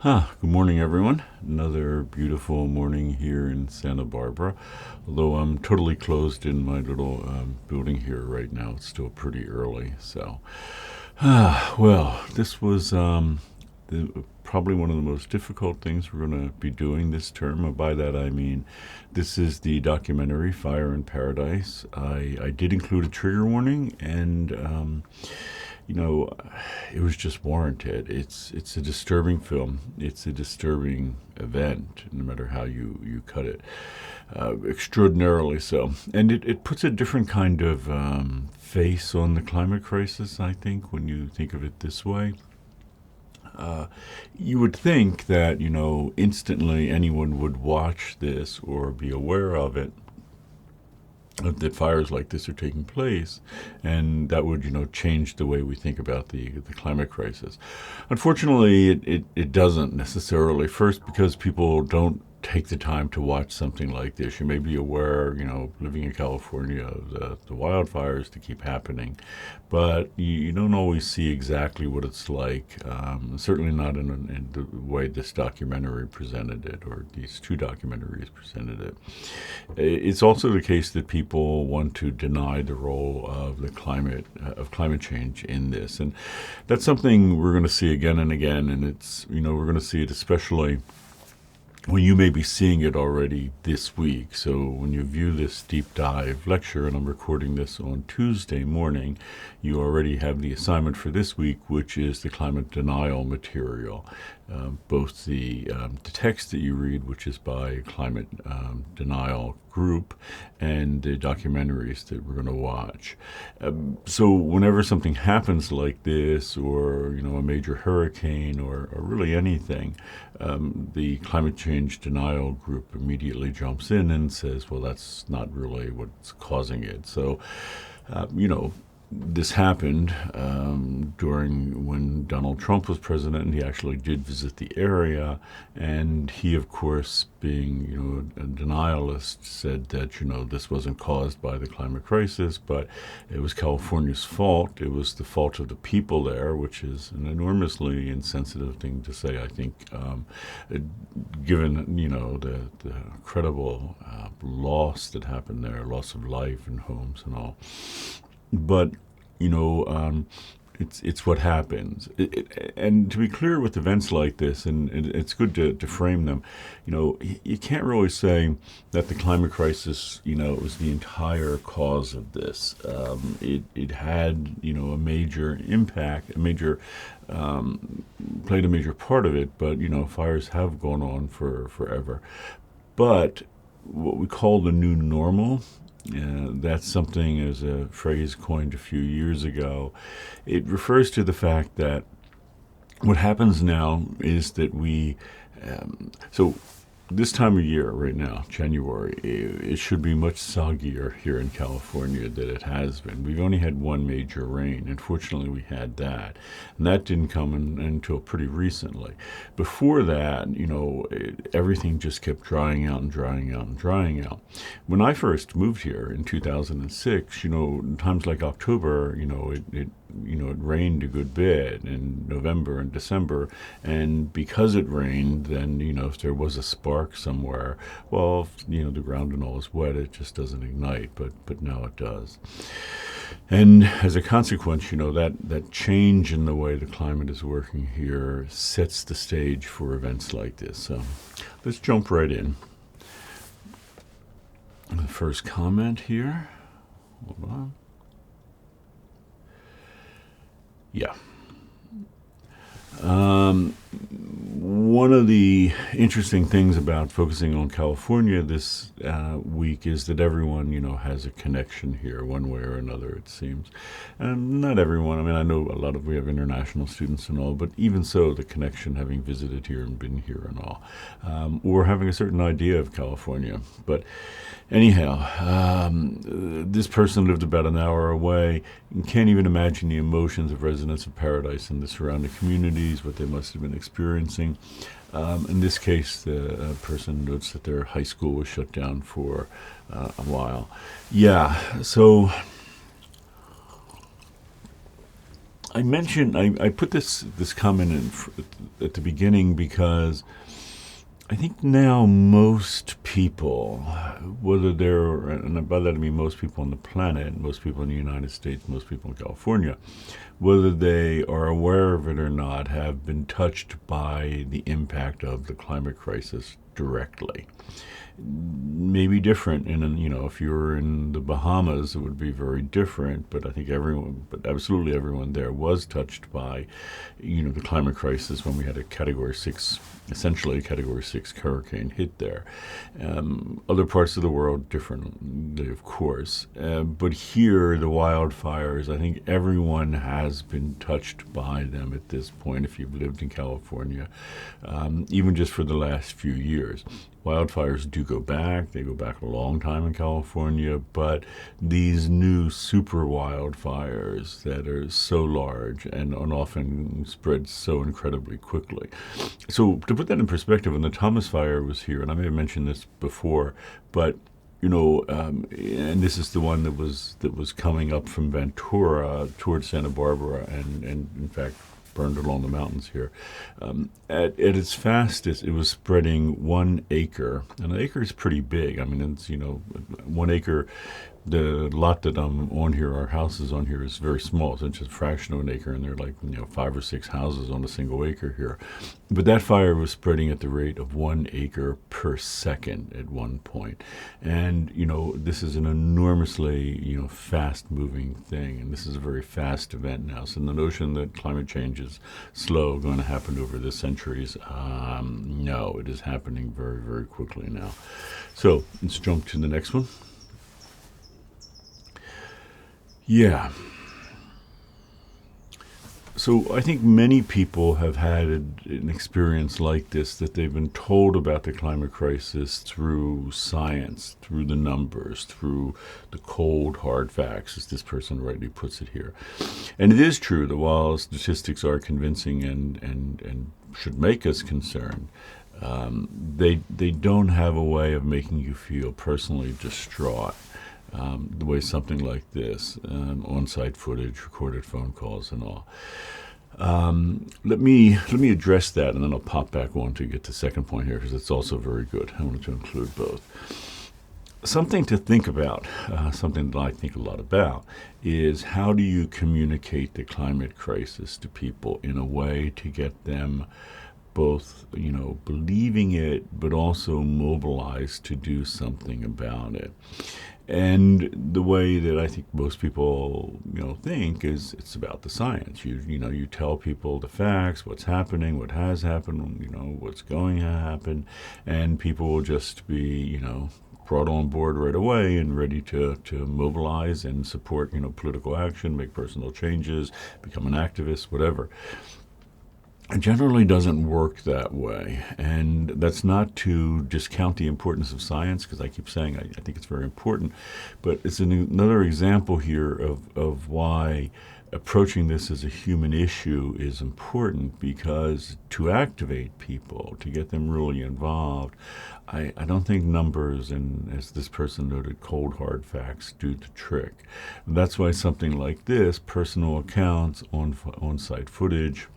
Good morning, everyone. Another beautiful morning here in Santa Barbara. Although I'm totally closed in my little building here right now, it's still pretty early. This was probably one of the most difficult things we're going to be doing this term. And by that I mean this is the documentary Fire in Paradise. I did include a trigger warning, and you know, it was just warranted. It's a disturbing film. It's a disturbing event, no matter how you cut it. Extraordinarily so, and it puts a different kind of face on the climate crisis. I think when you think of it this way, you would think that instantly anyone would watch this or be aware of it, that fires like this are taking place, and that would change the way we think about the climate crisis. Unfortunately, it doesn't necessarily. First, because people don't take the time to watch something like this. You may be aware, living in California, of the wildfires that keep happening, but you don't always see exactly what it's like. Certainly not in the way this documentary presented it, or these two documentaries presented it. It's also the case that people want to deny the role of climate change in this, and that's something we're going to see again and again. And we're going to see it especially, well, you may be seeing it already this week. So when you view this deep dive lecture, and I'm recording this on Tuesday morning, you already have the assignment for this week, which is the climate denial material. Both the text that you read, which is by a climate denial group, and the documentaries that we're going to watch. So whenever something happens like this, or a major hurricane, or really anything, the climate change denial group immediately jumps in and says, well, that's not really what's causing it. So, this happened during when Donald Trump was president, and he actually did visit the area. And he, of course, being a denialist, said that this wasn't caused by the climate crisis, but it was California's fault. It was the fault of the people there, which is an enormously insensitive thing to say, I think, given the incredible loss that happened there, loss of life and homes and all. But it's what happens. And to be clear with events like this, and it's good to frame them. You can't really say that the climate crisis, was the entire cause of this. It had a major impact, played a major part of it. But fires have gone on for forever. But what we call the new normal, that's something, as a phrase coined a few years ago. It refers to the fact that what happens now is that so this time of year right now, January, it should be much soggier here in California than it has been. We've only had one major rain. Unfortunately, we had that. And that didn't come until pretty recently. Before that, everything just kept drying out and drying out and drying out. When I first moved here in 2006, times like October, it rained a good bit in November and December, and because it rained, then if there was a spark somewhere, well, the ground and all is wet, it just doesn't ignite, but now it does. And as a consequence, that change in the way the climate is working here sets the stage for events like this. So let's jump right in. The first comment here. Hold on. Yeah. One of the interesting things about focusing on California this week is that everyone, has a connection here, one way or another, it seems. And not everyone. I mean, I know we have international students and all, but even so, the connection, having visited here and been here and all, or having a certain idea of California. But anyhow, this person lived about an hour away and can't even imagine the emotions of residents of Paradise and the surrounding communities, what they must have been experiencing. In this case, the person notes that their high school was shut down for a while. Yeah, so I mentioned I put this comment at the beginning because I think now most people, whether they're, and by that I mean most people on the planet, most people in the United States, most people in California, whether they are aware of it or not, have been touched by the impact of the climate crisis directly. Maybe different if you were in the Bahamas, it would be very different, but I think absolutely everyone there was touched by the climate crisis when we had essentially a category 6 hurricane hit there. Other parts of the world differently, of course, but here the wildfires, I think everyone has been touched by them at this point if you've lived in California, even just for the last few years. Wildfires do go back. They go back a long time in California, but these new super wildfires that are so large and often spread so incredibly quickly. So to put that in perspective, when the Thomas Fire was here, and I may have mentioned this before, but and this is the one that was coming up from Ventura towards Santa Barbara, and in fact burned along the mountains here. At its fastest, it was spreading 1 acre, and an acre is pretty big. I mean, it's 1 acre. The lot that I'm on here, our houses on here, is very small. So it's just a fraction of an acre, and there are 5 or 6 houses on a single acre here. But that fire was spreading at the rate of 1 acre per second at one point. And, this is an enormously, fast-moving thing, and this is a very fast event now. So the notion that climate change is slow, going to happen over the centuries, no, it is happening very, very quickly now. So let's jump to the next one. Yeah. So I think many people have had an experience like this, that they've been told about the climate crisis through science, through the numbers, through the cold, hard facts, as this person rightly puts it here. And it is true that while statistics are convincing and should make us concerned, they don't have a way of making you feel personally distraught. The way something like this, on-site footage, recorded phone calls, and all. Let me address that, and then I'll pop back on to get to the second point here, because it's also very good. I wanted to include both. Something to think about, something that I think a lot about, is how do you communicate the climate crisis to people in a way to get them both, believing it, but also mobilized to do something about it. And the way that I think most people, think is it's about the science. You tell people the facts, what's happening, what has happened, what's going to happen, and people will just be, brought on board right away and ready to mobilize and support, political action, make personal changes, become an activist, whatever. It generally doesn't work that way, and that's not to discount the importance of science, because I keep saying I think it's very important, but it's another example here of why approaching this as a human issue is important, because to activate people, to get them really involved, I don't think numbers and, as this person noted, cold hard facts do the trick. And that's why something like this, personal accounts, on-site footage,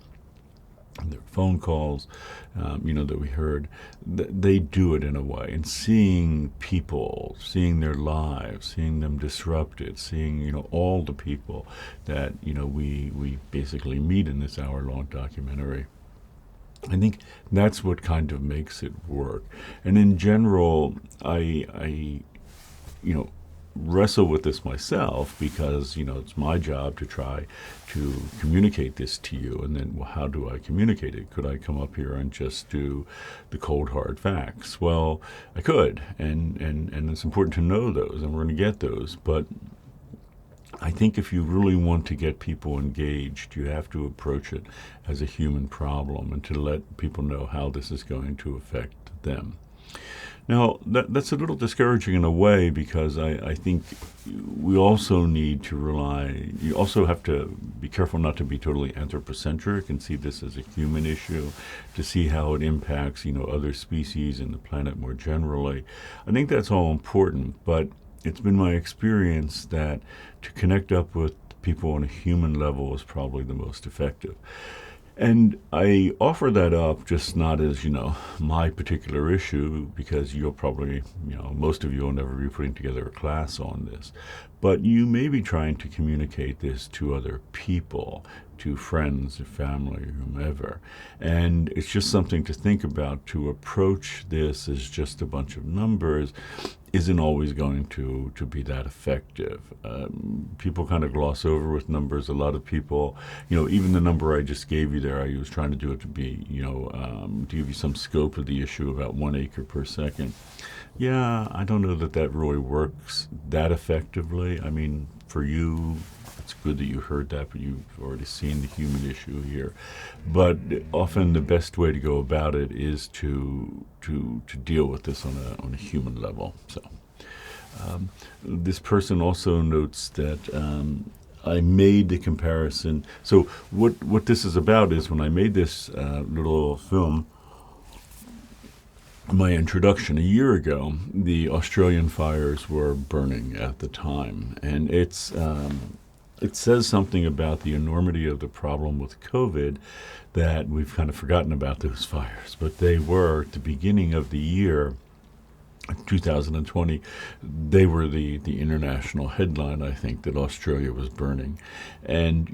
their phone calls, that we heard, they do it in a way. And seeing people, seeing their lives, seeing them disrupted, seeing, all the people that, we basically meet in this hour-long documentary, I think that's what kind of makes it work. And in general, I wrestle with this myself, because it's my job to try to communicate this to you, and then, well, how do I communicate it? Could I come up here and just do the cold hard facts? Well, I could, and it's important to know those, and we're going to get those, but I think if you really want to get people engaged, you have to approach it as a human problem, and to let people know how this is going to affect them. Now, that's a little discouraging in a way, because I think we also need to you also have to be careful not to be totally anthropocentric and see this as a human issue, to see how it impacts, other species and the planet more generally. I think that's all important, but it's been my experience that to connect up with people on a human level is probably the most effective. And I offer that up just not as, my particular issue, because you'll probably, most of you will never be putting together a class on this. But you may be trying to communicate this to other people, to friends, family, whomever. And it's just something to think about. To approach this as just a bunch of numbers isn't always going to be that effective. People kind of gloss over with numbers. A lot of people, even the number I just gave you there, I was trying to do it to be, to give you some scope of the issue, about 1 acre per second. Yeah, I don't know that really works that effectively. I mean, for you, it's good that you heard that, but you've already seen the human issue here. But often the best way to go about it is to deal with this on a human level. So this person also notes that I made the comparison. So what this is about is, when I made this little film, my introduction a year ago, the Australian fires were burning at the time, and it says something about the enormity of the problem with COVID that we've kind of forgotten about those fires. But they were, at the beginning of the year, 2020, they were the international headline, I think, that Australia was burning. And,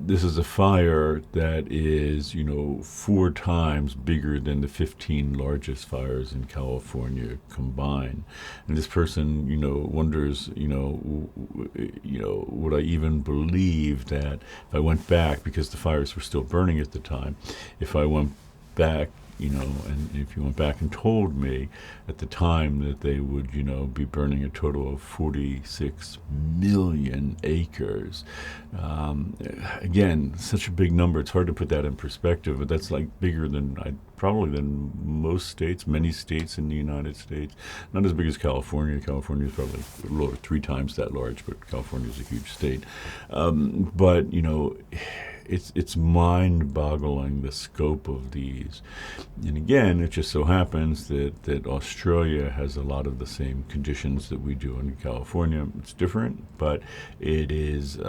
this is a fire that is, 4 times bigger than the 15 largest fires in California combined. And this person, wonders, would I even believe that if I went back, because the fires were still burning at the time, if I went back, and if you went back and told me at the time that they would, be burning a total of 46 million acres. Again, such a big number. It's hard to put that in perspective, but that's like bigger than probably than most states, many states in the United States. Not as big as California. California is probably a little over 3 times that large, but California is a huge state. But it's mind-boggling, the scope of these. And again, it just so happens that Australia has a lot of the same conditions that we do in California. It's different, but it is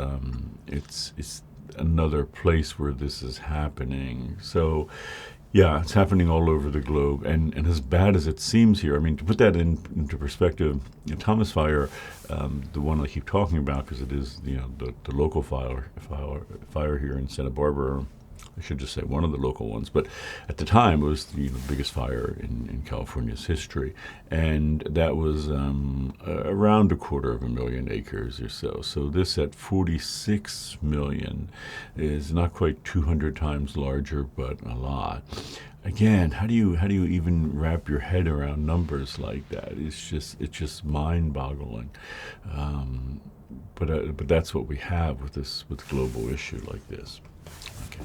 it's another place where this is happening. So yeah, it's happening all over the globe, and as bad as it seems here, I mean, to put that into perspective, Thomas Fire, the one I keep talking about, because it is the local fire here in Santa Barbara. I should just say one of the local ones, but at the time it was the biggest fire in California's history, and that was around 250,000 acres or so. So this at 46 million is not quite 200 times larger, but a lot. Again, how do you even wrap your head around numbers like that? It's just mind-boggling. But that's what we have with global issue like this. Okay.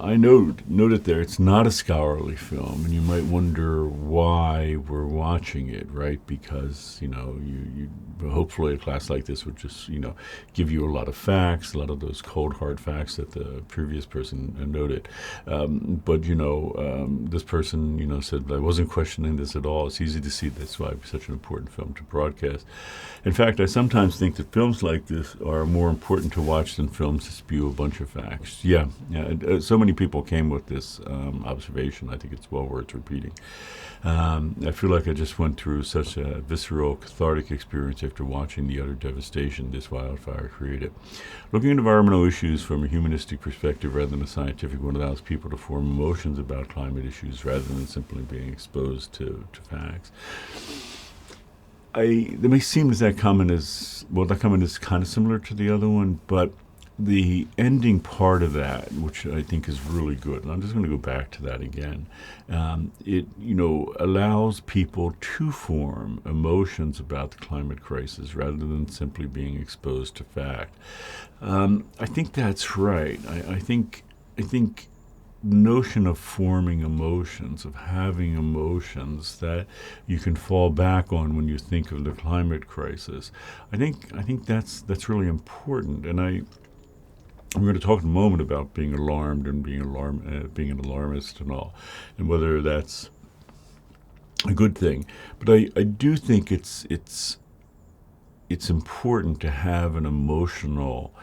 I noted there it's not a scholarly film, and you might wonder why we're watching it, right? Because you hopefully a class like this would just give you a lot of facts, a lot of those cold hard facts that the previous person noted. But this person said, I wasn't questioning this at all. It's easy to see that's why it's such an important film to broadcast. In fact, I sometimes think that films like this are more important to watch than films that spew a bunch of facts. Yeah. So many people came with this observation. I think it's well worth repeating. I feel like I just went through such a visceral, cathartic experience after watching the utter devastation this wildfire created. Looking at environmental issues from a humanistic perspective rather than a scientific one allows people to form emotions about climate issues rather than simply being exposed to facts. It may seem as that comment is kind of similar to the other one, but the ending part of that, which I think is really good, and I'm just going to go back to that again, it allows people to form emotions about the climate crisis rather than simply being exposed to fact. I think that's right. I think the notion of forming emotions, of having emotions that you can fall back on when you think of the climate crisis, I think that's really important. And I'm going to talk in a moment about being alarmed and being an alarmist and all, and whether that's a good thing. But I do think it's important to have an emotional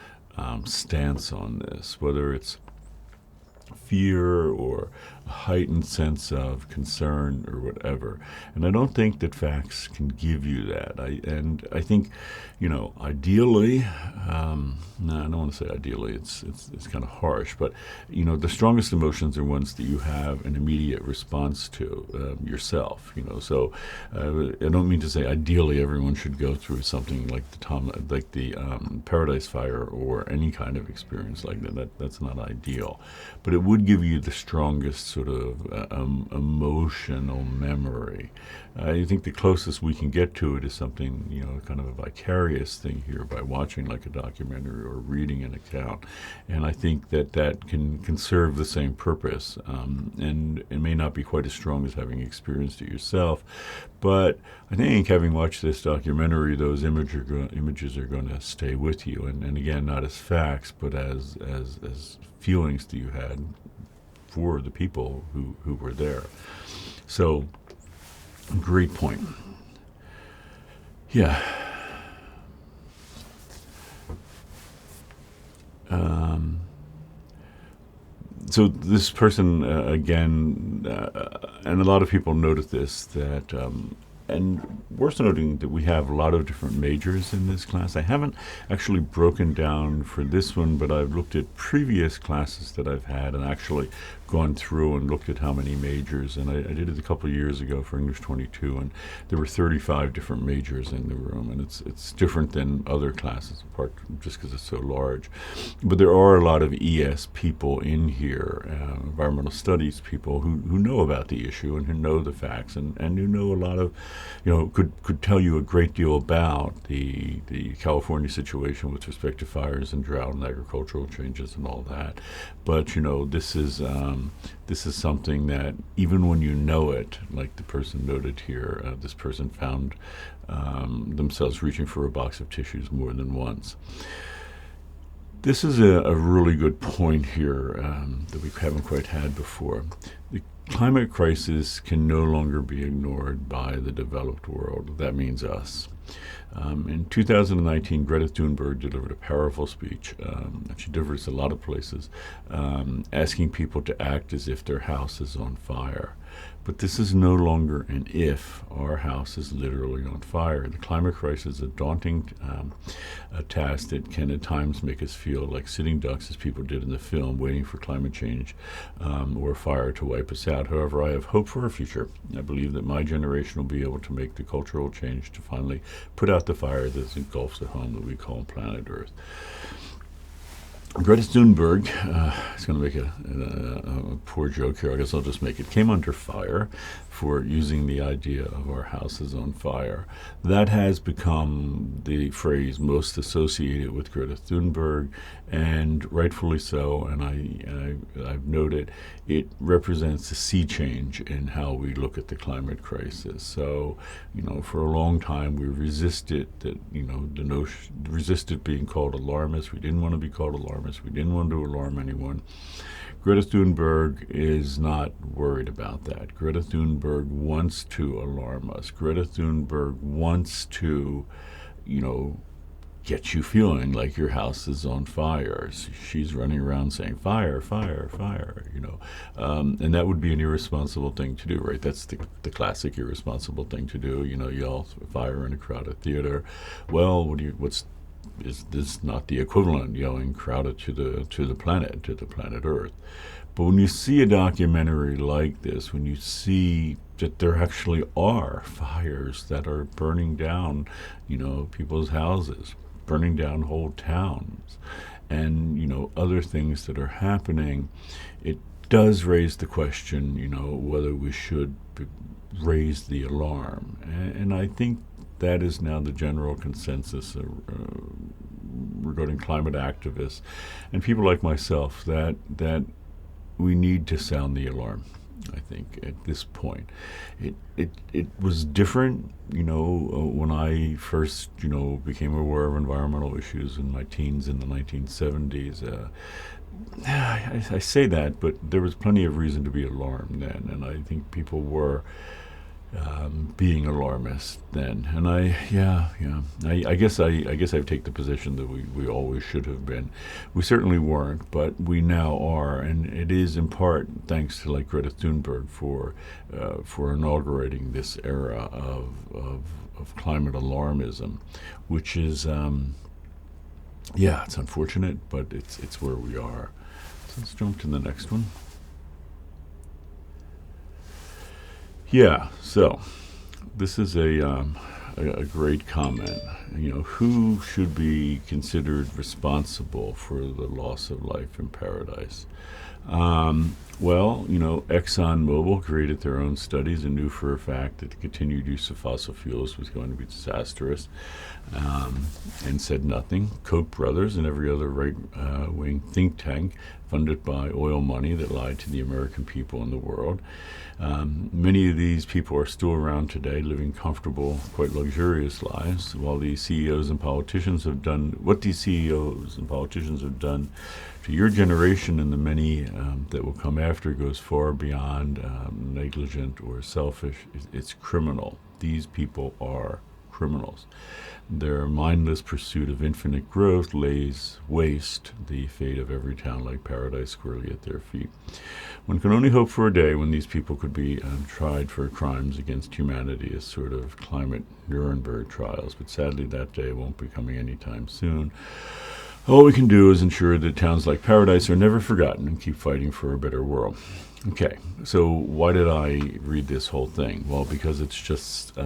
stance on this, whether it's fear or a heightened sense of concern or whatever. And I don't think that facts can give you that. I think, ideally, no, I don't want to say ideally. It's kind of harsh, but the strongest emotions are ones that you have an immediate response to yourself. So I don't mean to say ideally everyone should go through something like the Paradise Fire or any kind of experience like that. That's not ideal, but it would give you the strongest sort of emotional memory. I think the closest we can get to it is something, kind of a vicarious thing here by watching like a documentary or reading an account. And I think that can serve the same purpose. And it may not be quite as strong as having experienced it yourself, but I think having watched this documentary, those images are going to stay with you. And again, not as facts, but as feelings that you had for the people who were there. So, great point. Yeah. So this person, again, and a lot of people noted this, and worth noting that we have a lot of different majors in this class. I haven't actually broken down for this one, but I've looked at previous classes that I've had and actually gone through and looked at how many majors. And I did it a couple of years ago for English 22, and there were 35 different majors in the room. And it's different than other classes, apart just because it's so large. But there are a lot of ES people in here, environmental studies people who know about the issue and who know the facts and who know a lot of, could tell you a great deal about the California situation with respect to fires and drought and agricultural changes and all that. But this is something that even when you know it, like the person noted here, this person found themselves reaching for a box of tissues more than once. This is a really good point here that we haven't quite had before. The climate crisis can no longer be ignored by the developed world. That means us. In 2019, Greta Thunberg delivered a powerful speech, and she delivers a lot of places, asking people to act as if their house is on fire. But this is no longer an if. Our house is literally on fire. The climate crisis is a daunting a task that can at times make us feel like sitting ducks, as people did in the film, waiting for climate change or fire to wipe us out. However, I have hope for a future. I believe that my generation will be able to make the cultural change to finally put out the fire that engulfs the home that we call planet Earth. Greta Thunberg, is going to make a poor joke here. I guess I'll just make it. Came under fire for using the idea of our house is on fire. That has become the phrase most associated with Greta Thunberg, and rightfully so. And I've noted it represents a sea change in how we look at the climate crisis. So, for a long time we resisted that. Resisted being called alarmist. We didn't want to be called alarmist. We didn't want to alarm anyone. Greta Thunberg is not worried about that. Greta Thunberg wants to alarm us. Greta Thunberg wants to, get you feeling like your house is on fire. She's running around saying, fire, fire, fire, and that would be an irresponsible thing to do, right? That's the classic irresponsible thing to do, yell fire in a crowded theater. Well, is this not the equivalent, yelling crowded to the planet Earth? But when you see a documentary like this, when you see that there actually are fires that are burning down, people's houses, burning down whole towns, and other things that are happening, it does raise the question, whether we should raise the alarm. And I think that is now the general consensus regarding climate activists and people like myself, that we need to sound the alarm. I think at this point, it was different, when I first, became aware of environmental issues in my teens in the 1970s. I say that, but there was plenty of reason to be alarmed then, and I think people were being alarmist then. And I guess I take the position that we always should have been. We certainly weren't, but we now are, and it is in part thanks to like Greta Thunberg for inaugurating this era of climate alarmism, which is it's unfortunate, but it's where we are. So let's jump to the next one. Yeah, so this is a great comment. Who should be considered responsible for the loss of life in paradise? ExxonMobil created their own studies and knew for a fact that the continued use of fossil fuels was going to be disastrous, and said nothing. Koch brothers and every other right-wing think tank funded by oil money that lied to the American people and the world. Many of these people are still around today, living comfortable, quite luxurious lives, while these CEOs and politicians have done what these CEOs and politicians have done to your generation and the many that will come after goes far beyond negligent or selfish. It's criminal. These people are criminals. Their mindless pursuit of infinite growth lays waste the fate of every town like paradise squarely at their feet. One can only hope for a day when these people could be tried for crimes against humanity as sort of climate Nuremberg trials, but sadly that day won't be coming anytime soon. All we can do is ensure that towns like paradise are never forgotten and keep fighting for a better world. Okay, so why did I read this whole thing? Well, because it's just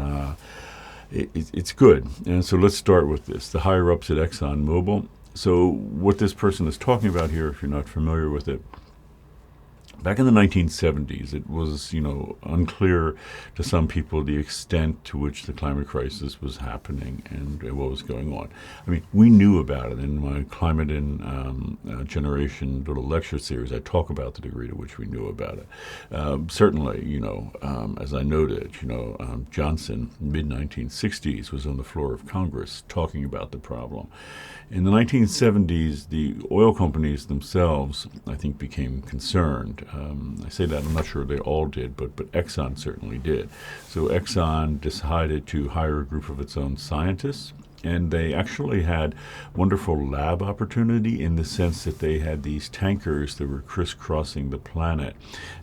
it's good. And so let's start with this. The higher-ups at ExxonMobil. So what this person is talking about here, if you're not familiar with it, back in the 1970s, it was, unclear to some people the extent to which the climate crisis was happening and what was going on. I mean, we knew about it. In my Climate and Generation little lecture series, I talk about the degree to which we knew about it. Certainly, as I noted, Johnson, mid-1960s, was on the floor of Congress talking about the problem. In the 1970s, the oil companies themselves, I think, became concerned. I say that, I'm not sure they all did, but Exxon certainly did. So Exxon decided to hire a group of its own scientists, and they actually had wonderful lab opportunity in the sense that they had these tankers that were crisscrossing the planet.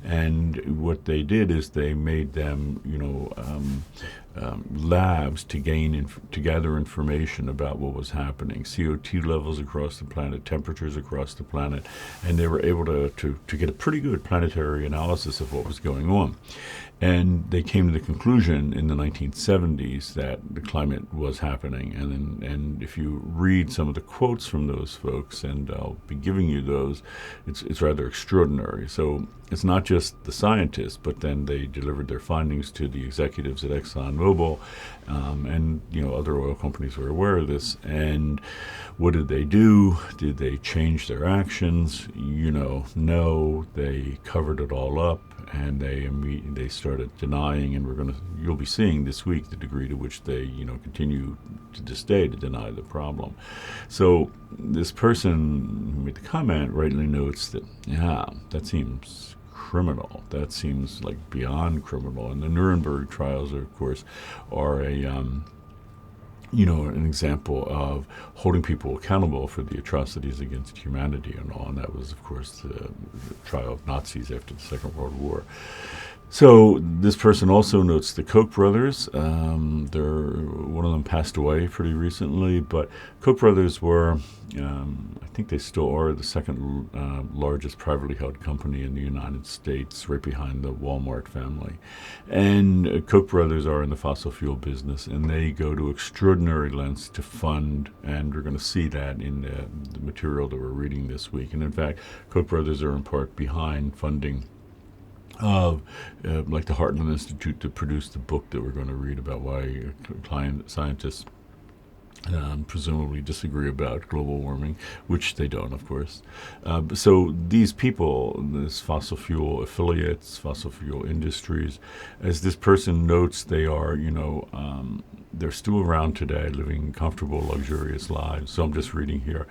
And what they did is they made them, labs to gather information about what was happening, CO2 levels across the planet, temperatures across the planet, and they were able to get a pretty good planetary analysis of what was going on. And they came to the conclusion in the 1970s that the climate was happening. And if you read some of the quotes from those folks, and I'll be giving you those, it's rather extraordinary. So it's not just the scientists, but then they delivered their findings to the executives at ExxonMobil, and other oil companies were aware of this. And what did they do? Did they change their actions? No. They covered it all up, and they started denying, and you'll be seeing this week the degree to which they continue to this day to deny the problem. So this person who made the comment rightly notes that that seems criminal. That seems like beyond criminal. And the Nuremberg trials, of course, are an example of holding people accountable for the atrocities against humanity and all. And that was, of course, the trial of Nazis after the Second World War. So this person also notes the Koch brothers. One of them passed away pretty recently, but Koch brothers were, I think they still are, the second largest privately held company in the United States, right behind the Walmart family. And Koch brothers are in the fossil fuel business, and they go to extraordinary lengths to fund, and we're going to see that in the material that we're reading this week. And in fact, Koch brothers are in part behind funding of like the Heartland Institute to produce the book that we're going to read about why scientists presumably disagree about global warming, which they don't, of course. So these people, this fossil fuel affiliates, fossil fuel industries, as this person notes, they are, they're still around today, living comfortable, luxurious lives. So I'm just reading here.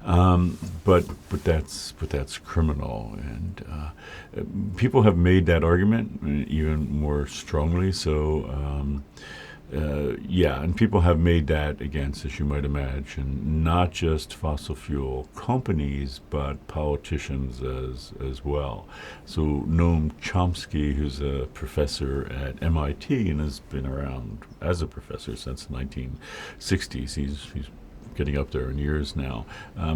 But that's criminal, and people have made that argument even more strongly. So yeah, and people have made that against, as you might imagine, not just fossil fuel companies, but politicians as well. So Noam Chomsky, who's a professor at MIT and has been around as a professor since the 1960s, he's getting up there in years now,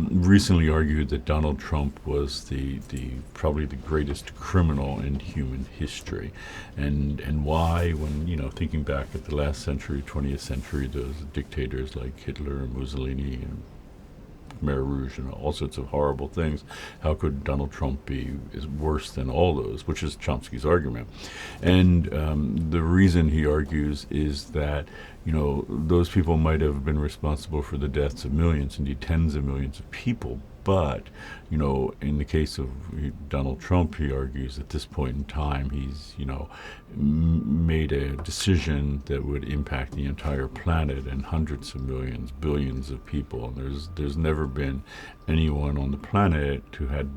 recently argued that Donald Trump was the probably the greatest criminal in human history, and why, when thinking back at the last century, 20th century, those dictators like Hitler and Mussolini and Khmer Rouge and all sorts of horrible things. How could Donald Trump be is worse than all those? Which is Chomsky's argument, and the reason he argues is that those people might have been responsible for the deaths of millions, indeed tens of millions of people. But, in the case of Donald Trump, he argues at this point in time, he's, made a decision that would impact the entire planet and hundreds of millions, billions of people. And there's never been anyone on the planet who had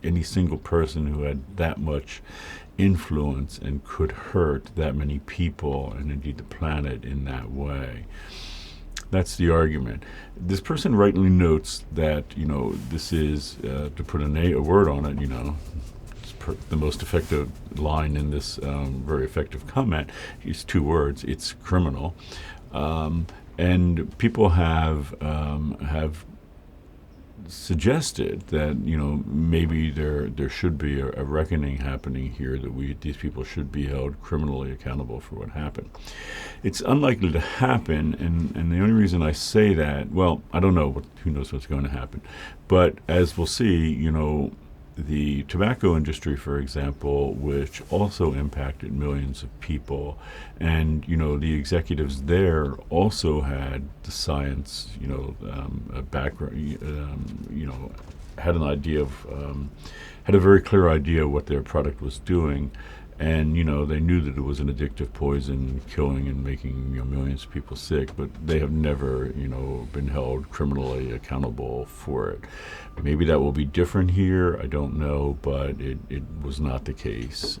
any single person who had that much influence and could hurt that many people and indeed the planet in that way. That's the argument. This person rightly notes that this is to put a word on it. The most effective line in this very effective comment is two words. It's criminal, and people have suggested that maybe there should be a reckoning happening here, that these people should be held criminally accountable for what happened. It's unlikely to happen, and the only reason I say that, well, I don't know, who knows what's going to happen, but as we'll see, the tobacco industry, for example, which also impacted millions of people, and the executives there also had the science, a background, had an idea of, had a very clear idea of what their product was doing, and they knew that it was an addictive poison, killing and making millions of people sick, but they have never been held criminally accountable for it. Maybe that will be different here, I don't know, but it was not the case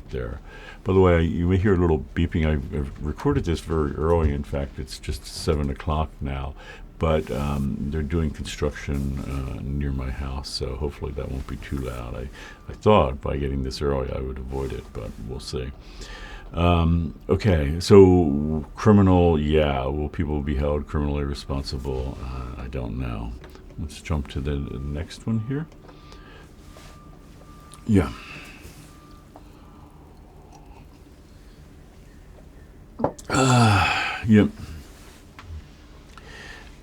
there. By the way, you may hear a little beeping. I've recorded this very early. In fact, it's just 7 o'clock now, but they're doing construction near my house, so hopefully that won't be too loud. I thought by getting this early I would avoid it, but we'll see. Okay, so criminal, yeah. Will people be held criminally responsible? I don't know. Let's jump to the next one here. Yeah. Yep.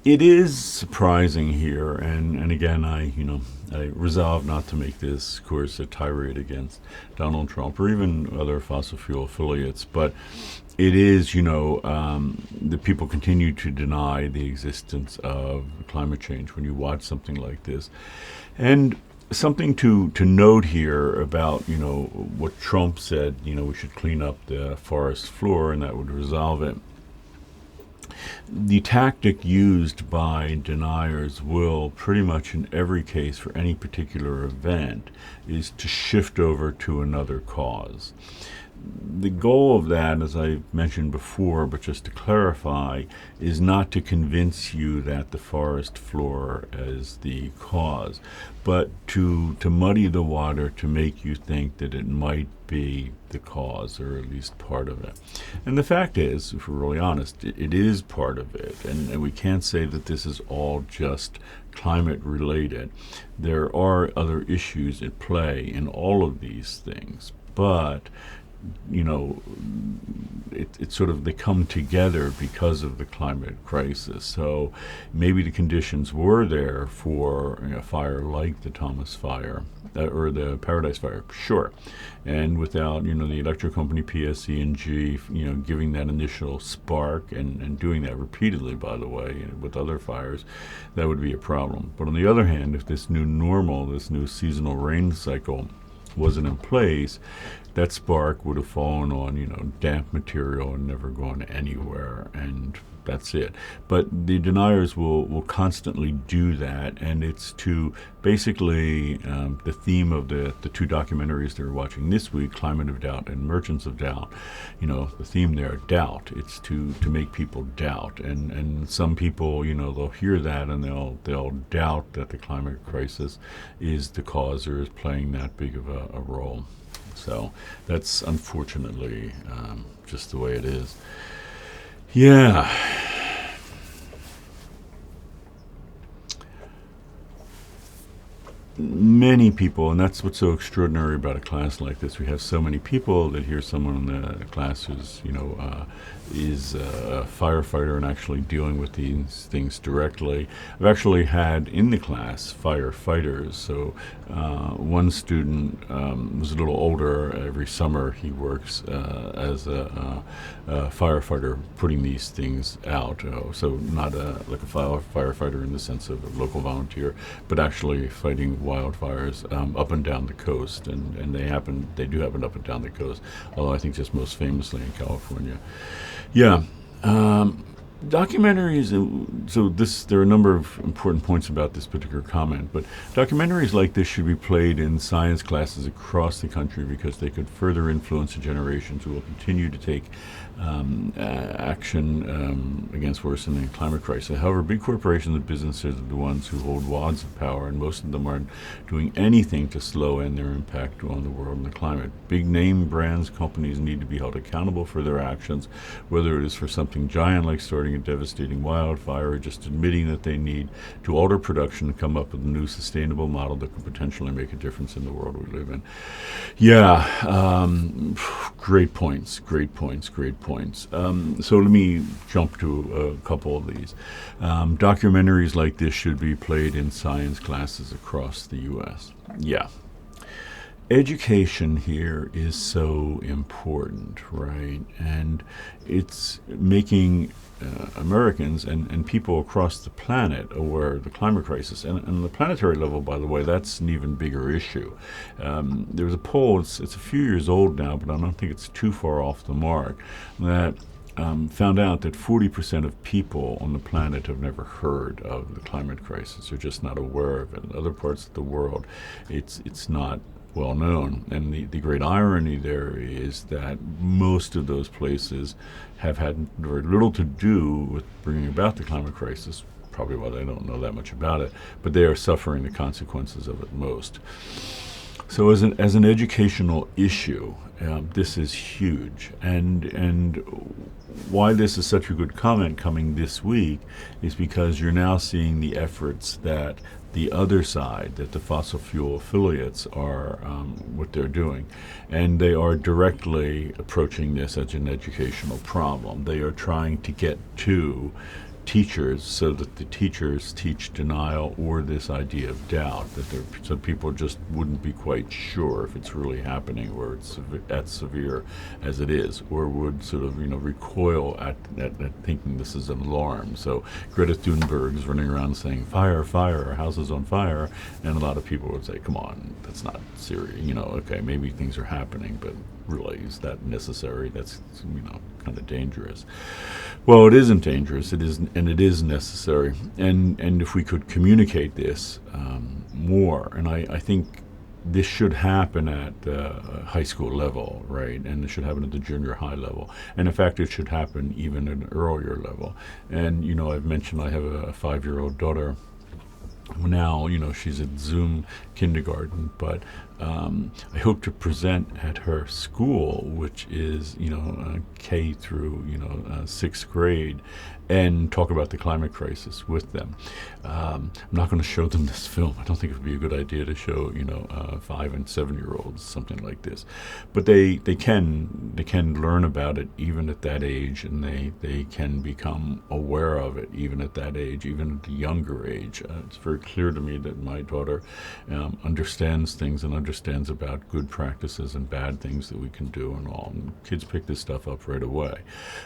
It is surprising here, and again, I resolve not to make this, of course, a tirade against Donald Trump or even other fossil fuel affiliates, but it is, the people continue to deny the existence of climate change when you watch something like this. And something to note here about, what Trump said, we should clean up the forest floor and that would resolve it. The tactic used by deniers will pretty much in every case for any particular event is to shift over to another cause. The goal of that, as I mentioned before, but just to clarify, is not to convince you that the forest floor is the cause, but to muddy the water, to make you think that it might be the cause, or at least part of it. And the fact is, if we're really honest, it is part of it, and we can't say that this is all just climate related. There are other issues at play in all of these things, but it's sort of, they come together because of the climate crisis. So maybe the conditions were there for a fire like the Thomas Fire or the Paradise Fire, sure. And without the electric company PSE&G giving that initial spark and doing that repeatedly, by the way, with other fires, that would be a problem. But on the other hand, if this new normal, this new seasonal rain cycle wasn't in place, that spark would have fallen on damp material and never gone anywhere, and that's it. But the deniers will constantly do that, and it's to basically the theme of the two documentaries that we're watching this week, Climate of Doubt and Merchants of Doubt. The theme there, doubt. It's to make people doubt, and some people, they'll hear that and they'll doubt that the climate crisis is the cause or is playing that big of a role. So that's unfortunately just the way it is. Yeah. Many people, and that's what's so extraordinary about a class like this. We have so many people that hear someone in the class who's, is a firefighter and actually dealing with these things directly. I've actually had in the class firefighters. So one student was a little older. Every summer he works as a firefighter putting these things out. So not like a firefighter in the sense of a local volunteer, but actually fighting wildfires up and down the coast. And they do happen up and down the coast, although I think just most famously in California. Yeah. Documentaries, there are a number of important points about this particular comment, but documentaries like this should be played in science classes across the country because they could further influence the generations who will continue to take action against worsening climate crisis. However, big corporations and businesses are the ones who hold wads of power, and most of them aren't doing anything to slow in their impact on the world and the climate. Big name brands, companies need to be held accountable for their actions, whether it is for something giant like starting a devastating wildfire or just admitting that they need to alter production to come up with a new sustainable model that could potentially make a difference in the world we live in. Yeah, great points. So let me jump to a couple of these. Documentaries like this should be played in science classes across the U.S. Yeah. Education here is so important, right? And it's making Americans and people across the planet aware of the climate crisis. And on the planetary level, by the way, that's an even bigger issue. There was a poll, it's a few years old now, but I don't think it's too far off the mark, that found out that 40% of people on the planet have never heard of the climate crisis. They're just not aware of it. In other parts of the world, it's not well known. And the great irony there is that most of those places have had very little to do with bringing about the climate crisis, probably why they don't know that much about it, but they are suffering the consequences of it most. So as an educational issue, this is huge. And why this is such a good comment coming this week is because you're now seeing the efforts that the other side, that the fossil fuel affiliates are what they're doing. And they are directly approaching this as an educational problem. They are trying to get to teachers so that the teachers teach denial or this idea of doubt, so people just wouldn't be quite sure if it's really happening or it's as severe as it is, or would sort of recoil at thinking this is an alarm. So Greta Thunberg is running around saying fire, our house is on fire, and a lot of people would say, come on, that's not serious, okay, maybe things are happening, but really, is that necessary? That's kind of dangerous. Well, it isn't dangerous. It is, and it is necessary. And if we could communicate this more, and I think this should happen at the high school level, right? And it should happen at the junior high level. And in fact, it should happen even at an earlier level. And I've mentioned I have a 5-year-old daughter. Now, she's at Zoom kindergarten, but I hope to present at her school, which is, K through, 6th grade, and talk about the climate crisis with them. I'm not going to show them this film. I don't think it would be a good idea to show, 5 and 7-year-olds something like this. But they can learn about it even at that age, and they can become aware of it even at that age, even at the younger age. It's very clear to me that my daughter understands things and understands understands about good practices and bad things that we can do and all. And kids pick this stuff up right away.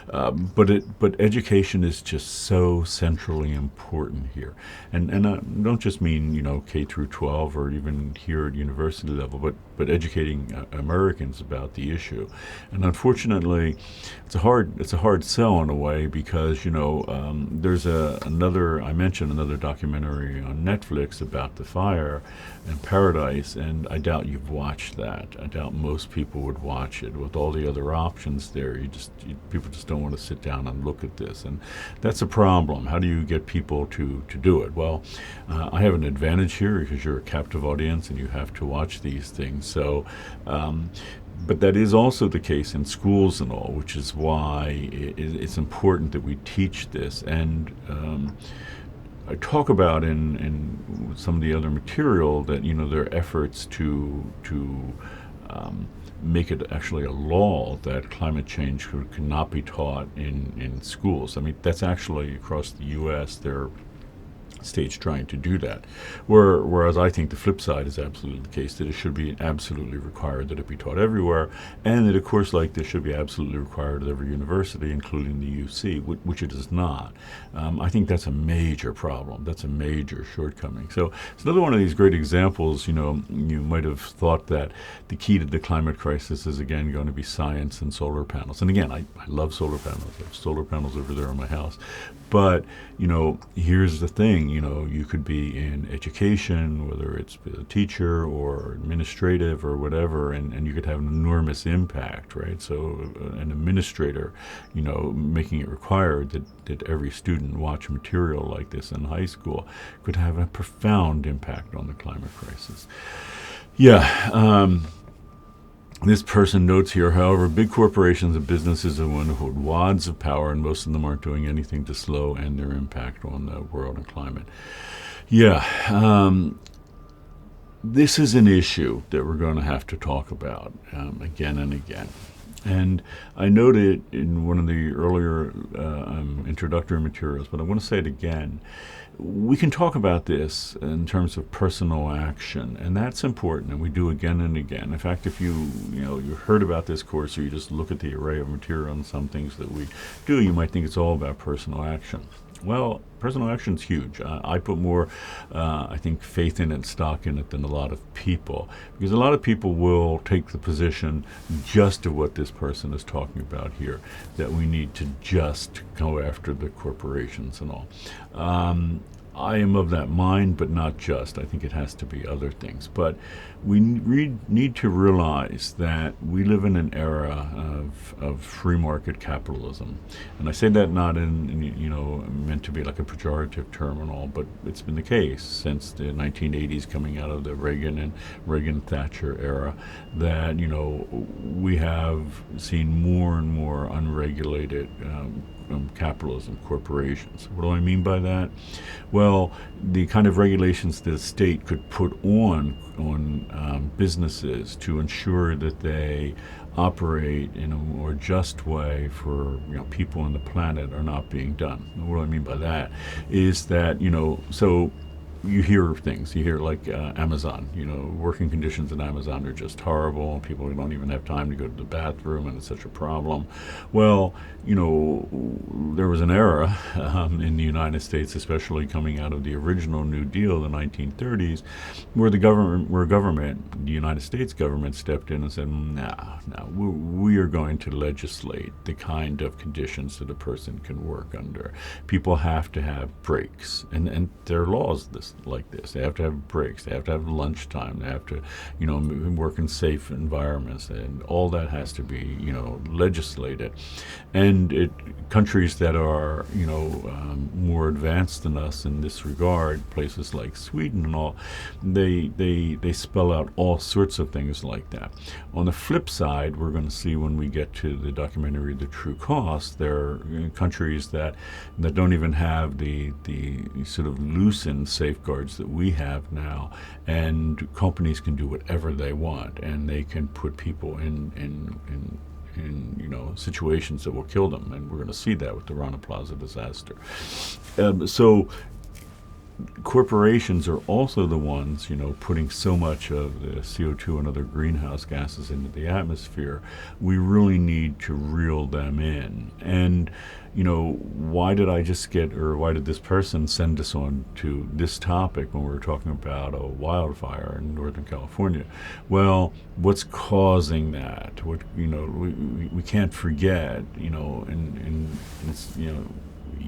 But education is just so centrally important here. And I don't just mean, K through 12 or even here at university level, but educating Americans about the issue. And unfortunately, it's a hard sell in a way because, there's I mentioned another documentary on Netflix about the fire in Paradise, and I doubt you've watched that. I doubt most people would watch it. With all the other options there, people just don't want to sit down and look at this, and that's a problem. How do you get people to do it? Well, I have an advantage here because you're a captive audience and you have to watch these things. So, but that is also the case in schools and all, which is why it's important that we teach this. And I talk about in some of the other material that there are efforts to make it actually a law that climate change cannot be taught in schools. I mean, that's actually across the U.S. There are states trying to do that. Whereas I think the flip side is absolutely the case, that it should be absolutely required that it be taught everywhere, and that a course like this should be absolutely required at every university, including the UC, which it is not. I think that's a major problem. That's a major shortcoming. So it's another one of these great examples. You might have thought that the key to the climate crisis is again going to be science and solar panels. And again, I love solar panels. I have solar panels over there in my house. But, here's the thing, you could be in education, whether it's a teacher or administrative or whatever, and you could have an enormous impact, right? So an administrator, making it required that every student watch material like this in high school could have a profound impact on the climate crisis. Yeah. This person notes here, however, big corporations and businesses are one who hold wads of power, and most of them aren't doing anything to slow end their impact on the world and climate. Yeah, this is an issue that we're going to have to talk about again and again. And I noted in one of the earlier introductory materials, but I want to say it again. We can talk about this in terms of personal action, and that's important, and we do again and again. In fact, if you heard about this course, or you just look at the array of material and some things that we do, you might think it's all about personal action. Well, personal action is huge. I put more, I think, faith in it, stock in it than a lot of people, because a lot of people will take the position just of what this person is talking about here, that we need to just go after the corporations and all. I am of that mind, but not just. I think it has to be other things. But we need to realize that we live in an era of free market capitalism. And I say that not meant to be like a pejorative term and all, but it's been the case since the 1980s, coming out of the Reagan-Thatcher era, that, we have seen more and more unregulated capitalism, corporations. What do I mean by that? Well, the kind of regulations that the state could put on businesses to ensure that they operate in a more just way for people on the planet are not being done. And what do I mean by that is that so you hear things. You hear like Amazon. Working conditions at Amazon are just horrible. People don't even have time to go to the bathroom, and it's such a problem. Well, there was an era in the United States, especially coming out of the original New Deal, the 1930s, where the United States government stepped in and said, "No, we are going to legislate the kind of conditions that a person can work under. People have to have breaks, and there are laws like this. They have to have breaks. They have to have lunchtime. They have to, work in safe environments, and all that has to be, legislated. And countries that are, more advanced than us in this regard, places like Sweden and all, they spell out all sorts of things like that. On the flip side, we're going to see when we get to the documentary The True Cost, there are countries that don't even have the sort of loosened safeguards that we have now, and companies can do whatever they want, and they can put people in situations that will kill them, and we're going to see that with the Rana Plaza disaster. So corporations are also the ones, putting so much of the CO2 and other greenhouse gases into the atmosphere. We really need to reel them in. And, why did why did this person send us on to this topic when we were talking about a wildfire in Northern California? Well, what's causing that? We can't forget, and it's,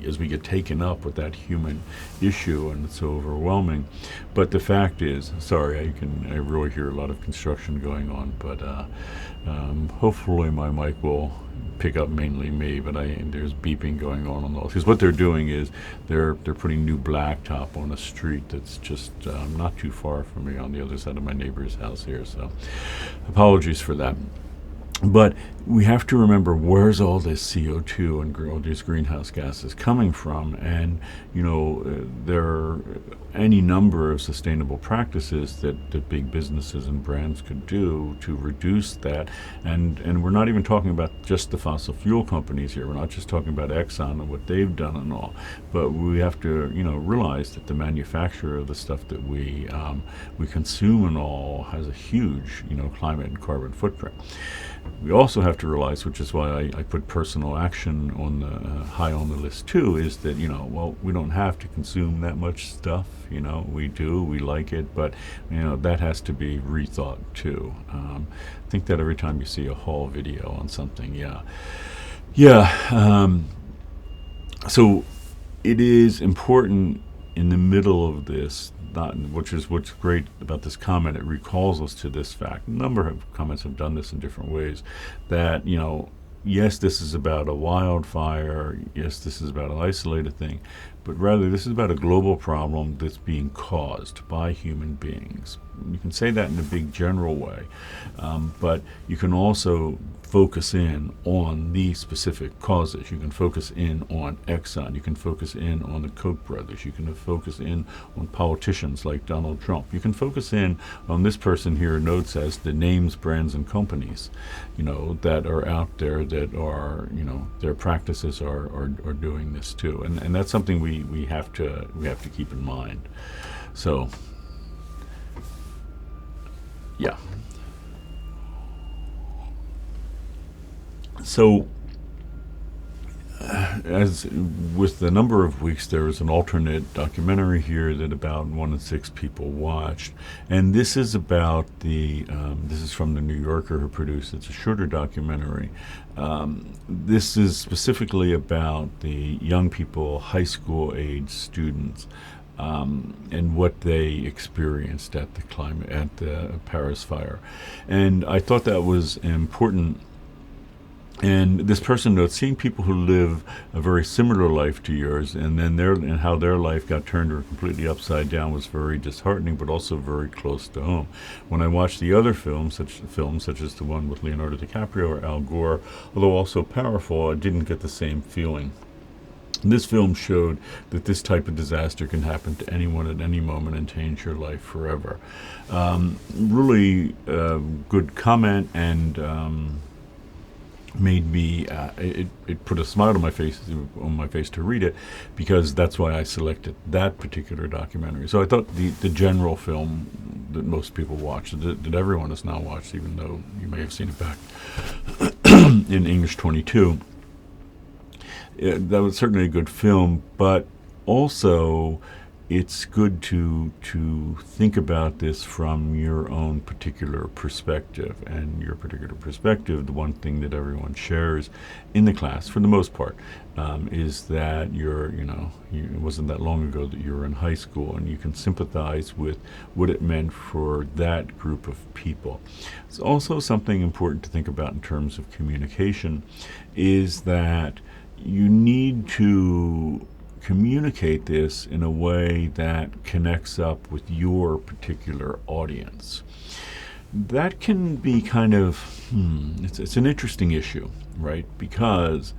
as we get taken up with that human issue, and it's so overwhelming. But the fact is, sorry, I really hear a lot of construction going on, but hopefully my mic will pick up mainly me, but there's beeping going on those, because what they're doing is they're putting new blacktop on a street that's just not too far from me, on the other side of my neighbor's house here, so apologies for that. But we have to remember, where's all this CO2 and all these greenhouse gases coming from? And, there are any number of sustainable practices that big businesses and brands could do to reduce that. And we're not even talking about just the fossil fuel companies here. We're not just talking about Exxon and what they've done and all. But we have to, realize that the manufacture of the stuff that we consume and all has a huge, climate and carbon footprint. We also have to realize, which is why I put personal action on the high on the list too, is that we don't have to consume that much stuff. We do, we like it, but that has to be rethought too. Think that every time you see a haul video on something, so it is important in the middle of this. Which is what's great about this comment. It recalls us to this fact. A number of comments have done this in different ways. That yes, this is about a wildfire. Yes, this is about an isolated thing, but rather this is about a global problem that's being caused by human beings. You can say that in a big general way, but you can also focus in on the specific causes. You can focus in on Exxon. You can focus in on the Koch brothers. You can focus in on politicians like Donald Trump. You can focus in on this person here notes as the names, brands, and companies, that are out there that are, their practices are doing this too. And that's something we have to keep in mind. So, yeah. So, as with the number of weeks, there was an alternate documentary here that about 1 in 6 people watched, and this is about this is from the New Yorker who produced. It's a shorter documentary. This is specifically about the young people, high school age students, and what they experienced at the Paris fire, and I thought that was important. And this person notes, seeing people who live a very similar life to yours, and then how their life got turned or completely upside down, was very disheartening, but also very close to home. When I watched the other films, such as the one with Leonardo DiCaprio or Al Gore, although also powerful, I didn't get the same feeling. This film showed that this type of disaster can happen to anyone at any moment and change your life forever. Really good comment, and made me it put a smile on my face to read it, because that's why I selected that particular documentary. So I thought the general film that most people watch, that everyone has now watched, even though you may have seen it back in English 22, that was certainly a good film, but also it's good to think about this from your own particular perspective. And your particular perspective, the one thing that everyone shares in the class, for the most part, is that it wasn't that long ago that you were in high school, and you can sympathize with what it meant for that group of people. It's also something important to think about in terms of communication, is that you need to communicate this in a way that connects up with your particular audience. That can be kind of, it's an interesting issue, right? Because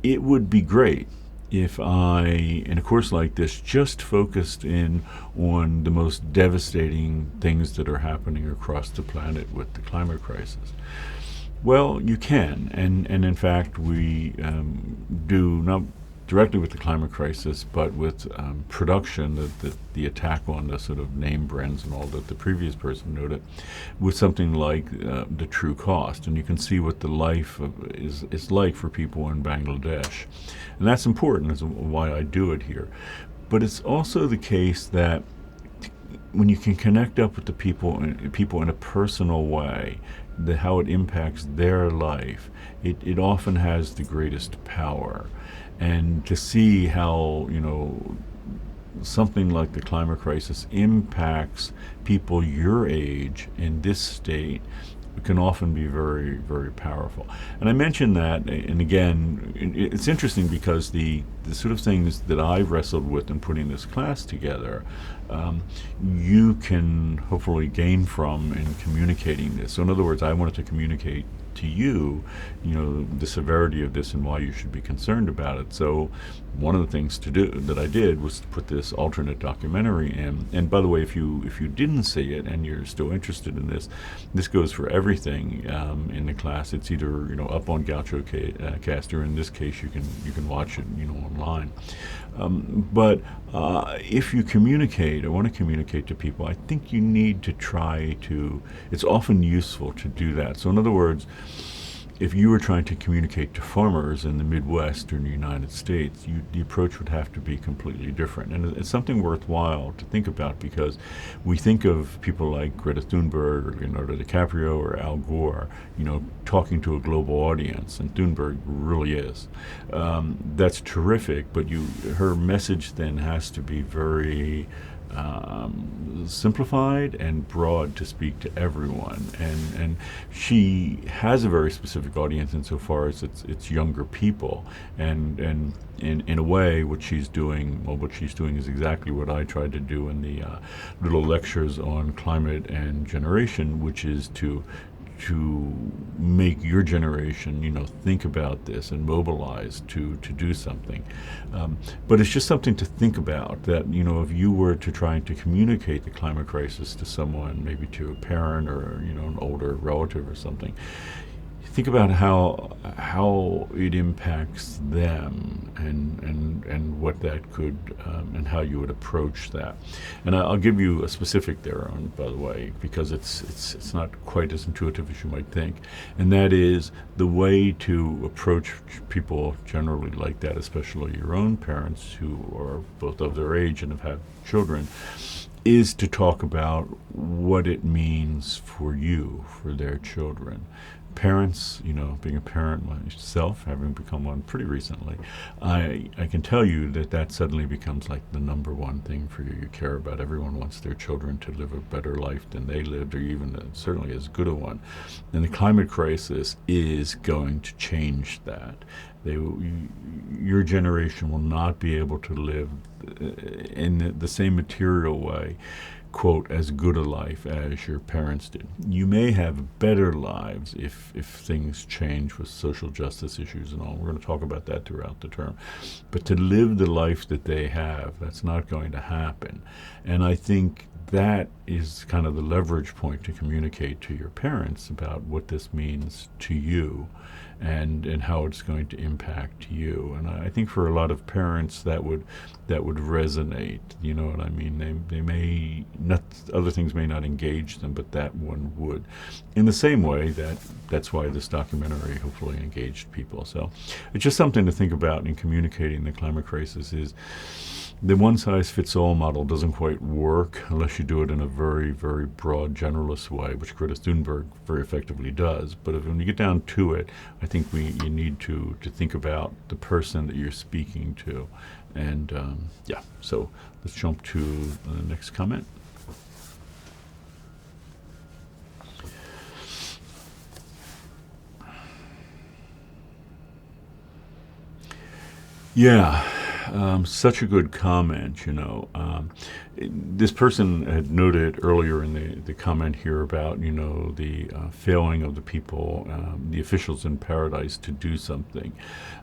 it would be great if I, in a course like this, just focused in on the most devastating things that are happening across the planet with the climate crisis. Well, you can, and in fact we do. Not directly with the climate crisis, but with production, the attack on the sort of name brands and all that the previous person noted, with something like the true cost. And you can see what the life is like for people in Bangladesh. And that's important, that's why I do it here. But it's also the case that when you can connect up with the people in a personal way, how it impacts their life, it often has the greatest power. And to see how, something like the climate crisis impacts people your age in this state can often be very, very powerful. And I mention that, and again, it's interesting because the sort of things that I've wrestled with in putting this class together, you can hopefully gain from in communicating this. So in other words, I wanted to communicate to you, the severity of this and why you should be concerned about it. So one of the things that I did was to put this alternate documentary in. And by the way, if you didn't see it and you're still interested in this goes for everything in the class. It's either up on Gaucho Cast, or in this case you can watch it online. But if you communicate, or want to communicate to people, I think you need to try to. It's often useful to do that. So in other words, if you were trying to communicate to farmers in the Midwest or in the United States, the approach would have to be completely different. And it's something worthwhile to think about, because we think of people like Greta Thunberg or Leonardo DiCaprio or Al Gore, talking to a global audience, and Thunberg really is. That's terrific, but her message then has to be very simplified and broad to speak to everyone, and she has a very specific audience insofar as it's younger people, and in a way what she's doing is exactly what I tried to do in the little lectures on climate and generation, which is to make your generation, think about this and mobilize to do something. But it's just something to think about, that, if you were to try to communicate the climate crisis to someone, maybe to a parent or, an older relative or something, think about how it impacts them, and what that could, and how you would approach that. And I'll give you a specific there, by the way, because it's not quite as intuitive as you might think, and that is the way to approach people generally like that, especially your own parents who are both of their age and have had children, is to talk about what it means for their children. Parents, being a parent myself, having become one pretty recently, I can tell you that suddenly becomes like the number one thing for you. You care about. Everyone wants their children to live a better life than they lived, or even certainly as good a one. And the climate crisis is going to change that. Your generation will not be able to live in the same material way, quote, as good a life as your parents did. You may have better lives if things change with social justice issues and all. We're going to talk about that throughout the term. But to live the life that they have, that's not going to happen. And I think that is kind of the leverage point to communicate to your parents about what this means to you, and how it's going to impact you. And I think for a lot of parents that would resonate. You know what I mean? They may not, other things may not engage them, but that one would. In the same way that's why this documentary hopefully engaged people. So it's just something to think about in communicating the climate crisis. Is the one-size-fits-all model doesn't quite work unless you do it in a very, very broad, generalist way, which Greta Thunberg very effectively does. But when you get down to it, I think you need to think about the person that you're speaking to. And so let's jump to the next comment. Yeah. Such a good comment, this person had noted earlier in the comment here about, the failing of the people, the officials in paradise to do something.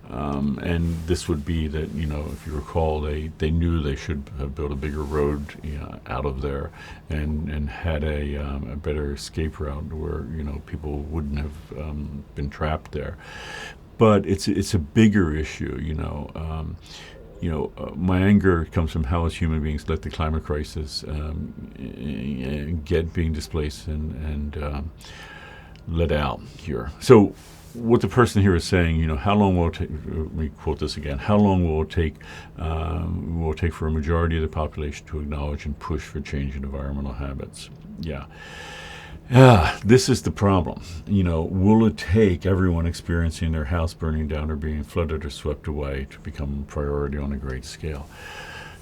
And this would be that, if you recall, they knew they should have built a bigger road out of there, and had a better escape route where, people wouldn't have been trapped there. but it's a bigger issue. My anger comes from how, as human beings, let the climate crisis get being displaced and let out here. So what the person here is saying, how long will it take, let me quote this again, how long will it take for a majority of the population to acknowledge and push for change in environmental habits? Yeah. This is the problem. Will it take everyone experiencing their house burning down or being flooded or swept away to become a priority on a great scale?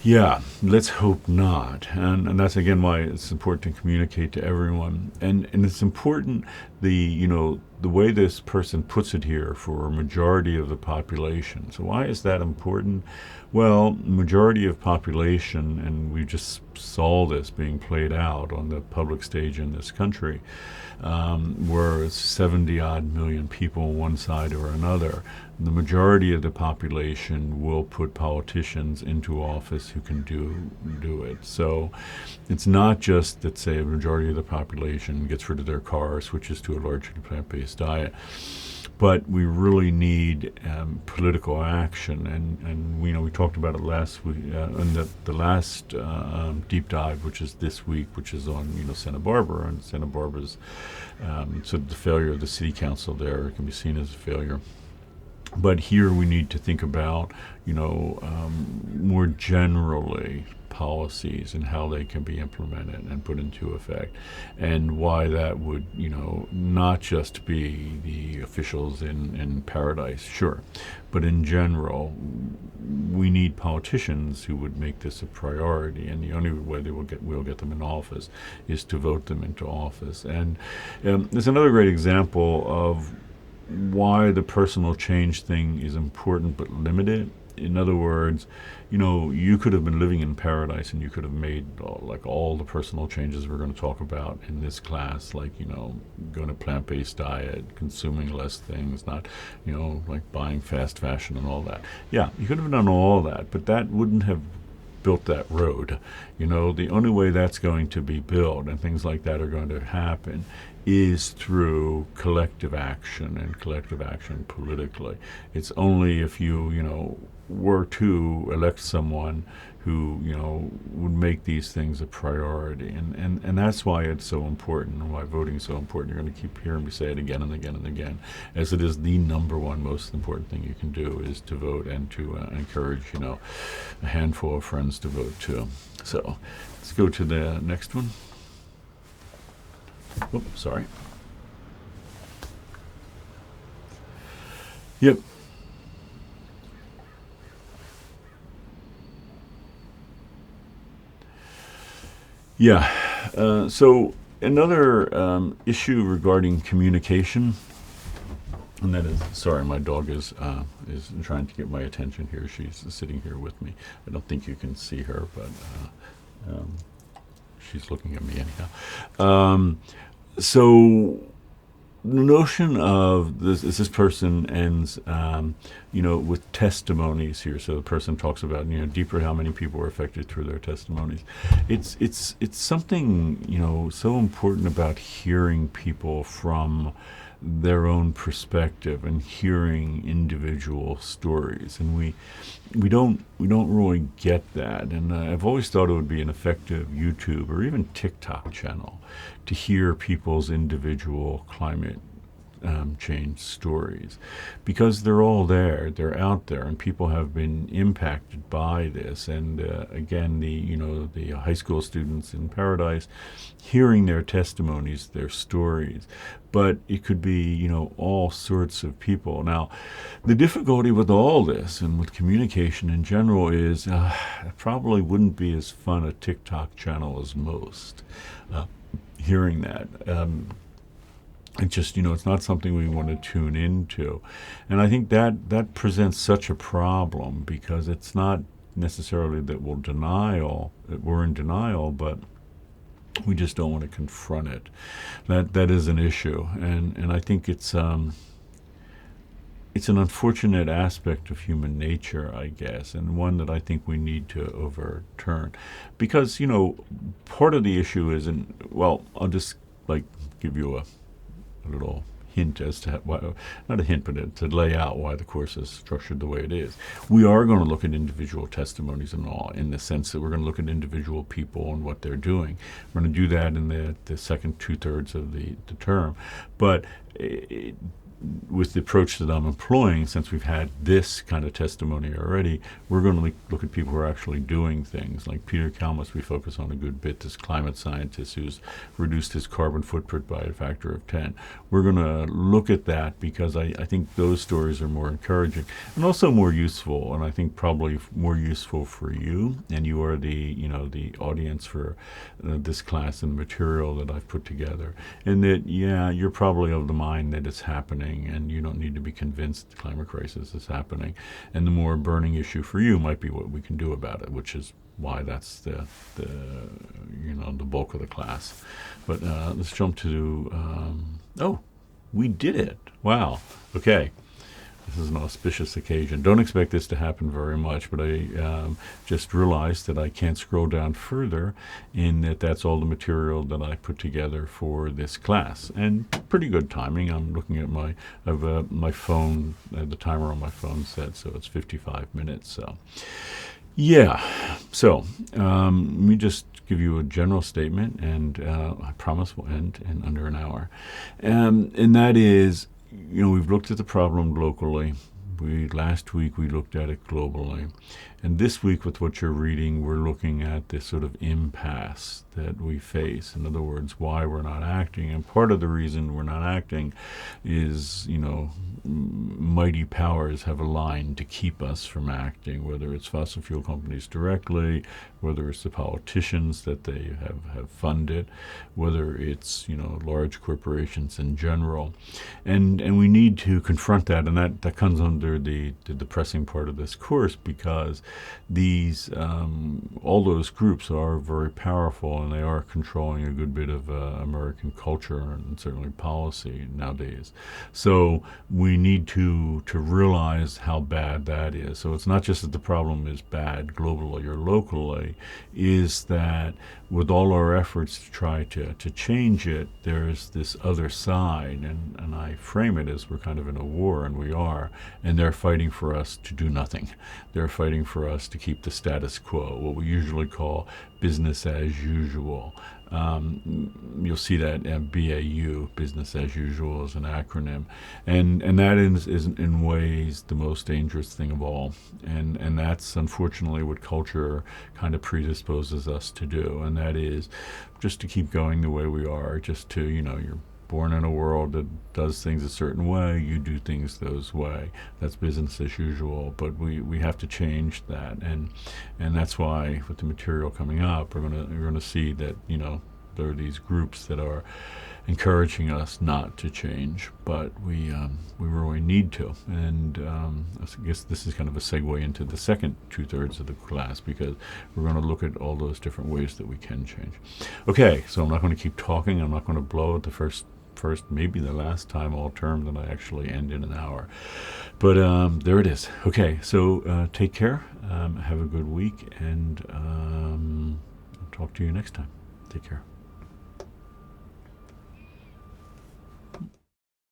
Yeah, let's hope not. And that's again why it's important to communicate to everyone. And it's important the way this person puts it here, for a majority of the population. So why is that important? Well, majority of population, and we just saw this being played out on the public stage in this country, where 70 odd million people on one side or another. The majority of the population will put politicians into office who can do it. So it's not just that, say, a majority of the population gets rid of their car, switches to a largely plant-based diet, but we really need political action. And we talked about it last week in the last deep dive, which is this week, which is on Santa Barbara, and Santa Barbara's so the failure of the city council there can be seen as a failure. But here we need to think about, more generally policies and how they can be implemented and put into effect, and why that would, not just be the officials in paradise, sure, but in general, we need politicians who would make this a priority, and the only way we'll get them in office is to vote them into office. And there's another great example of why the personal change thing is important but limited. In other words, you could have been living in paradise and you could have made like all the personal changes we're going to talk about in this class, like, going to plant-based diet, consuming less things, not, like buying fast fashion and all that. Yeah, you could have done all that, but that wouldn't have built that road. The only way that's going to be built and things like that are going to happen is through collective action, and collective action politically. It's only if you were to elect someone who would make these things a priority, and that's why it's so important, and why voting is so important. You're going to keep hearing me say it again and again and again, as it is the number one most important thing you can do, is to vote, and to encourage a handful of friends to vote too. So let's go to the next one. Oops, sorry. Yep. Yeah. So another issue regarding communication, and that is, sorry, my dog is trying to get my attention here. She's sitting here with me. I don't think you can see her, but she's looking at me anyhow. So the notion of this person ends, with testimonies here. So the person talks about, deeper how many people were affected through their testimonies. It's something, so important about hearing people from their own perspective and hearing individual stories, and we don't really get that. And I've always thought it would be an effective YouTube or even TikTok channel to hear people's individual climate change stories, because they're all there, they're out there, and people have been impacted by this. And again, the high school students in Paradise, hearing their testimonies, their stories, but it could be all sorts of people. Now, the difficulty with all this and with communication in general is it probably wouldn't be as fun a TikTok channel as most. Hearing that. It just, it's not something we want to tune into. And I think that presents such a problem, because it's not necessarily that we're in denial, but we just don't want to confront it. That is an issue. And I think it's an unfortunate aspect of human nature, I guess, and one that I think we need to overturn. Because, part of the issue is, I'll just give you a little hint as to why, not a hint, but to lay out why the course is structured the way it is. We are going to look at individual testimonies and all, in the sense that we're going to look at individual people and what they're doing. We're going to do that in the second 2/3 of the term. But with the approach that I'm employing, since we've had this kind of testimony already, we're going to look at people who are actually doing things. Like Peter Kalmus, we focus on a good bit, this climate scientist who's reduced his carbon footprint by a factor of 10. We're going to look at that because I think those stories are more encouraging and also more useful, and I think probably more useful for you, and you are the audience for this class and the material that I've put together. And that, you're probably of the mind that it's happening, and you don't need to be convinced the climate crisis is happening. And the more burning issue for you might be what we can do about it, which is why that's the bulk of the class. But let's jump to we did it. Wow. Okay. This is an auspicious occasion. Don't expect this to happen very much, but I just realized that I can't scroll down further, in that that's all the material that I put together for this class. And pretty good timing. I'm looking at my phone, the timer on my phone set, so it's 55 minutes. So, So let me just give you a general statement, and I promise we'll end in under an hour. And that is, we've looked at the problem locally. Last week we looked at it globally. And this week, with what you're reading, we're looking at this sort of impasse that we face. In other words, why we're not acting. And part of the reason we're not acting is, mighty powers have aligned to keep us from acting, whether it's fossil fuel companies directly, whether it's the politicians that they have funded, whether it's, large corporations in general. And we need to confront that, and that comes under the depressing part of this course, because these all those groups are very powerful, and they are controlling a good bit of American culture and certainly policy nowadays. So we need to realize how bad that is. So it's not just that the problem is bad globally or locally, is that with all our efforts to try to change it, there's this other side, and I frame it as we're kind of in a war, and we are, and they're fighting for us to do nothing. They're fighting for us to keep the status quo, what we usually call business as usual. You'll see that BAU, business as usual, is an acronym, and that is in ways the most dangerous thing of all, and that's unfortunately what culture kind of predisposes us to do, and that is just to keep going the way we are, just to, you're born in a world that does things a certain way, you do things those way. That's business as usual, but we have to change that, and that's why with the material coming up, we're gonna see that, there are these groups that are encouraging us not to change, but we really need to. And I guess this is kind of a segue into the second 2/3 of the class, because we're going to look at all those different ways that we can change. Okay, so I'm not going to keep talking. I'm not going to blow at the first, maybe the last time all term that I actually end in an hour. But there it is. Okay, so take care. Have a good week, and I'll talk to you next time. Take care.